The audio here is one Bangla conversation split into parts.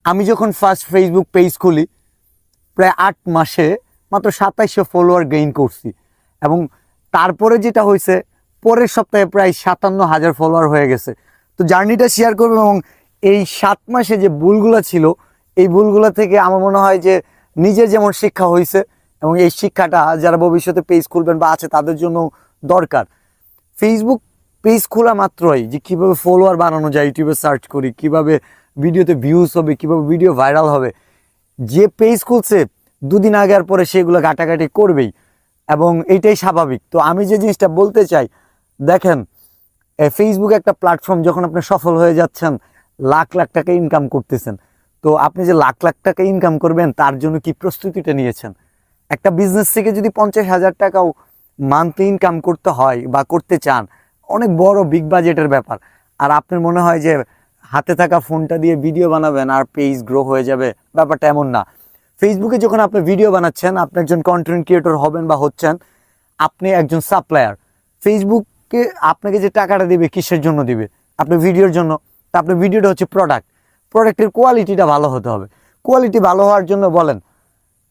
আমি যখন ফার্স্ট ফেসবুক পেজ খুলি প্রায় 8 মাসে মাত্র 2700 ফলোয়ার গেইন করছি, এবং তারপরে যেটা হয়েছে পরের সপ্তাহে প্রায় 57,000 ফলোয়ার হয়ে গেছে। তো জার্নিটা শেয়ার করবো, এবং এই 7 মাসে যে ভুলগুলো ছিল এই ভুলগুলো থেকে আমার মনে হয় যে নিজের যেমন শিক্ষা হয়েছে, এবং এই শিক্ষাটা যারা ভবিষ্যতে পেজ খুলবেন বা আছে তাদের জন্য দরকার। ফেসবুক পেজ খোলা মাত্রই যে কীভাবে ফলোয়ার বানানো যায়, ইউটিউবে সার্চ করি, কিভাবে ভিডিওতে ভিউজ হবে, কিভাবে ভিডিও ভাইরাল হবে। যে পেজ খুলছে 2 দিন আগে আর পরে সেগুলো ঘাটাঘাটি করবেই, এবং এইটাই স্বাভাবিক। তো আমি যে জিনিসটা বলতে চাই, দেখেন ফেসবুক একটা প্ল্যাটফর্ম, যখন আপনি সফল হয়ে যাচ্ছেন, লাখ লাখ টাকা ইনকাম করতেছেন, তো আপনি যে লাখ লাখ টাকা ইনকাম করবেন তার জন্য কি প্রস্তুতিটা নিয়েছেন? একটা বিজনেস থেকে যদি 50,000 টাকাও মান্থলি ইনকাম করতে হয় বা করতে চান, অনেক বড় বিগ বাজেটের ব্যাপার। আর আপনার মনে হয় যে হাতে থাকা ফোনটা দিয়ে ভিডিও বানাবেন আর পেজ গ্রো হয়ে যাবে, ব্যাপারটা এমন না। ফেসবুকে যখন আপনি ভিডিও বানাচ্ছেন, আপনি একজন কন্টেন্ট ক্রিয়েটর হবেন বা হচ্ছেন, আপনি একজন সাপ্লায়ার। ফেসবুককে আপনাকে যে টাকাটা দিবে কিসের জন্য দিবে? আপনার ভিডিওর জন্য। তা আপনার ভিডিওটা হচ্ছে প্রোডাক্ট, প্রোডাক্টের কোয়ালিটিটা ভালো হতে হবে। কোয়ালিটি ভালো হওয়ার জন্য বলেন,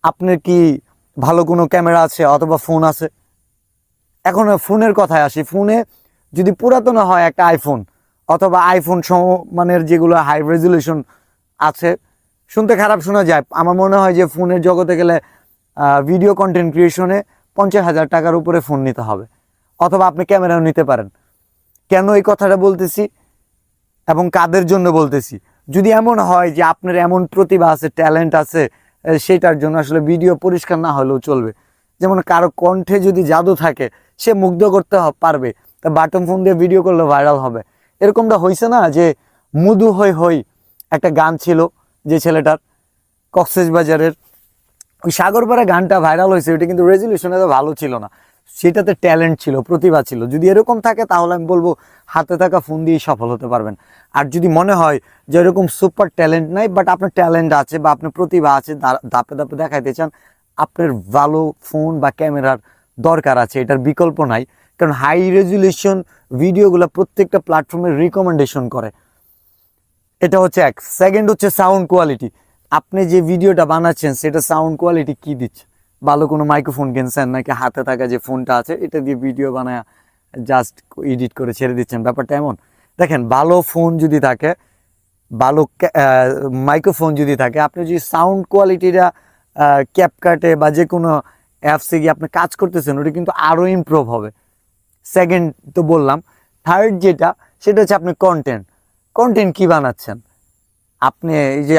আপনার কি ভালো কোনো ক্যামেরা আছে অথবা ফোন আছে? এখন ফোনের কথায় আসি, ফোনে যদি পুরাতন হয় একটা আইফোন অথবা আইফোন সমমানের যেগুলো হাই রেজুলেশন আছে, শুনতে খারাপ শোনা যায়, আমার মনে হয় যে ফোনের জগতে গেলে ভিডিও কন্টেন্ট ক্রিয়েশনে 50,000 টাকার উপরে ফোন নিতে হবে, অথবা আপনি ক্যামেরাও নিতে পারেন। কেন এই কথাটা বলতেছি এবং কাদের জন্য বলতেছি? যদি এমন হয় যে আপনার এমন প্রতিভা আছে, ট্যালেন্ট আছে, সেটার জন্য আসলে ভিডিও পরিষ্কার না হলেও চলবে। যেমন কারো কণ্ঠে যদি জাদু থাকে, সে মুগ্ধ করতে পারবে, তা বাটন ফোন দিয়ে ভিডিও করলে ভাইরাল হবে। এরকমটা হয়েছে না যে মধু হই হই একটা গান ছিল যে ছেলেটার, কক্সবাজারের ওই সাগরপাড়া গানটা ভাইরাল হয়েছে, ওইটা কিন্তু রেজুলেশন এত ভালো ছিল না, সেটাতে ট্যালেন্ট ছিল, প্রতিভা ছিল। যদি এরকম থাকে তাহলে আমি বলবো হাতে থাকা ফোন দিয়েই সফল হতে পারবেন। আর যদি মনে হয় যে এরকম সুপার ট্যালেন্ট নাই, বাট আপনার ট্যালেন্ট আছে বা আপনার প্রতিভা আছে, ধাপে ধাপে দেখাইতে চান, আপনার ভালো ফোন বা ক্যামেরার দরকার আছে, এটার বিকল্প নাই। কারণ হাই রেজুলেশন ভিডিওগুলো প্রত্যেকটা প্ল্যাটফর্মের রিকমেন্ডেশন করে, এটা হচ্ছে এক। সেকেন্ড হচ্ছে সাউন্ড কোয়ালিটি। আপনি যে ভিডিওটা বানাচ্ছেন সেটা সাউন্ড কোয়ালিটি কি দিচ্ছে? ভালো কোনো মাইক্রোফোন কিনছেন নাকি হাতে থাকা যে ফোনটা আছে এটা দিয়ে ভিডিও বানায় জাস্ট এডিট করে ছেড়ে দিচ্ছেন? ব্যাপারটা এমন। দেখেন, ভালো ফোন যদি থাকে, ভালো মাইক্রোফোন যদি থাকে, আপনি যদি সাউন্ড কোয়ালিটিটা ক্যাপকাটে বা যে কোনো অ্যাপসে গিয়ে আপনি কাজ করতেছেন, ওটা কিন্তু আরও ইমপ্রুভ হবে। সেকেন্ড তো বললাম। থার্ড যেটা, সেটা হচ্ছে আপনি কন্টেন্ট কি বানাচ্ছেন। আপনি এই যে